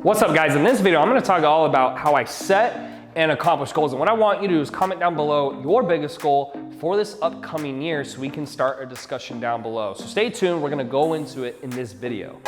What's up guys, in this video I'm going to talk all about how I set and accomplish goals. And what I want you to do is comment down below your biggest goal for this upcoming year so we can start a discussion down below. So stay tuned, we're going to go into it in this video.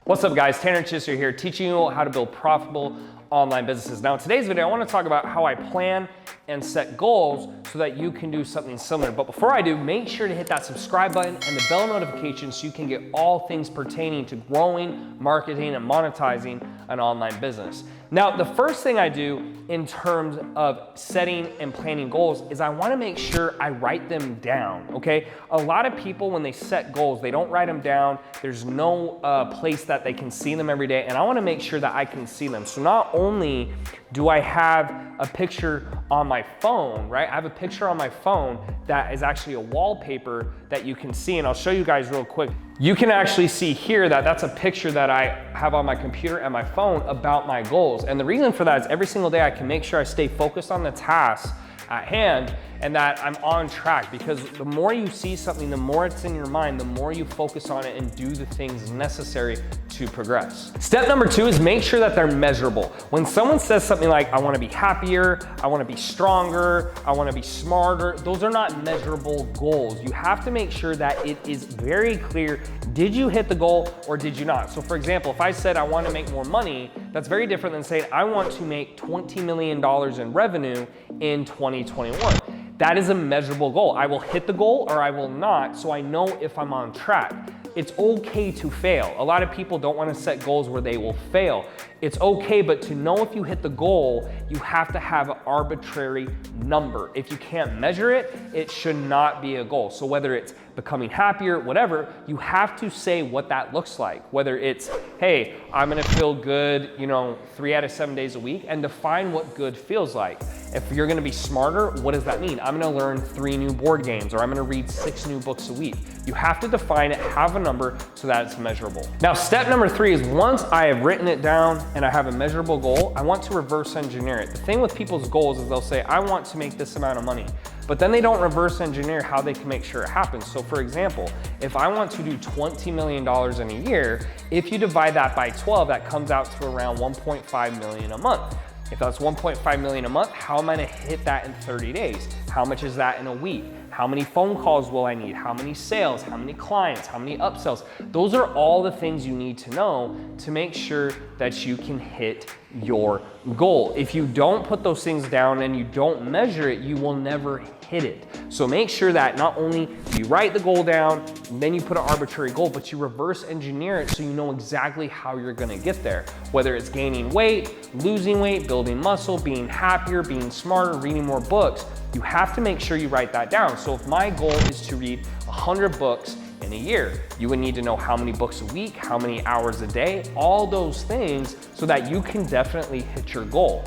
What's up guys, Tanner Chister here, teaching you how to build profitable online businesses. Now in today's video, I want to talk about how I plan and set goals so that you can do something similar. But before I do, make sure to hit that subscribe button and the bell notification so you can get all things pertaining to growing, marketing, and monetizing an online business. Now, the first thing I do in terms of setting and planning goals is I want to make sure I write them down, okay? A lot of people, when they set goals, they don't write them down. There's no place that they can see them every day, and I want to make sure that I can see them. So not only do I have a picture on my phone, right? I have a picture on my phone that is actually a wallpaper that you can see, and I'll show you guys real quick. You can actually see here that that's a picture that I have on my computer and my phone about my goals. And the reason for that is every single day I can make sure I stay focused on the tasks at hand and that I'm on track, because the more you see something, the more it's in your mind, the more you focus on it and do the things necessary to progress. Step number 2 is make sure that they're measurable. When someone says something like, I want to be happier, I want to be stronger, I want to be smarter, those are not measurable goals. You have to make sure that it is very clear, did you hit the goal or did you not? So for example, if I said I want to make more money, that's very different than saying I want to make $20 million in revenue in 2021. That is a measurable goal. I will hit the goal or I will not, so I know if I'm on track. It's okay to fail. A lot of people don't want to set goals where they will fail. It's okay, but to know if you hit the goal, you have to have an arbitrary number. If you can't measure it, it should not be a goal. So whether it's becoming happier, whatever, you have to say what that looks like. Whether it's, hey, I'm gonna feel good, 3 out of 7 days a week, and define what good feels like. If you're gonna be smarter, what does that mean? I'm gonna learn 3 new board games, or I'm gonna read 6 new books a week. You have to define it, have a number so that it's measurable. Now, step number 3 is once I have written it down and I have a measurable goal, I want to reverse engineer it. The thing with people's goals is they'll say, I want to make this amount of money, but then they don't reverse engineer how they can make sure it happens. So for example, if I want to do $20 million in a year, if you divide that by 12, that comes out to around 1.5 million a month. If that's 1.5 million a month, how am I gonna hit that in 30 days? How much is that in a week? How many phone calls will I need? How many sales? How many clients? How many upsells? Those are all the things you need to know to make sure that you can hit your goal. If you don't put those things down and you don't measure it, you will never hit it. So make sure that not only do you write the goal down, and then you put an arbitrary goal, but you reverse engineer it so you know exactly how you're gonna get there. Whether it's gaining weight, losing weight, building muscle, being happier, being smarter, reading more books, you have to make sure you write that down. So if my goal is to read 100 books in a year, you would need to know how many books a week, how many hours a day, all those things so that you can definitely hit your goal.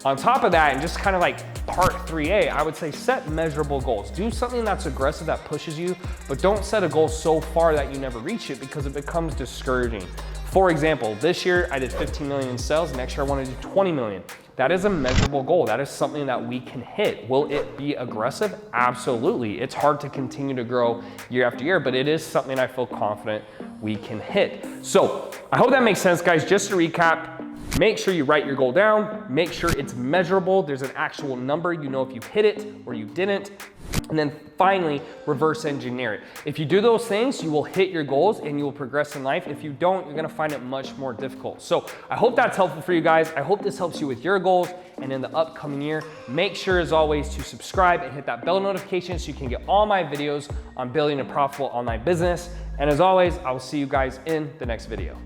On top of that, and just kind of like part 3A, I would say set measurable goals. Do something that's aggressive, that pushes you, but don't set a goal so far that you never reach it because it becomes discouraging. For example, this year I did 15 million in sales, next year I want to do 20 million. That is a measurable goal. That is something that we can hit. Will it be aggressive? Absolutely. It's hard to continue to grow year after year, but it is something I feel confident we can hit. So I hope that makes sense, guys. Just to recap, make sure you write your goal down, make sure it's measurable. There's an actual number, you know if you hit it or you didn't. And then finally, reverse engineer it. If you do those things, you will hit your goals and you will progress in life. If you don't, you're gonna find it much more difficult. So I hope that's helpful for you guys. I hope this helps you with your goals and in the upcoming year. Make sure as always to subscribe and hit that bell notification so you can get all my videos on building a profitable online business. And as always, I will see you guys in the next video.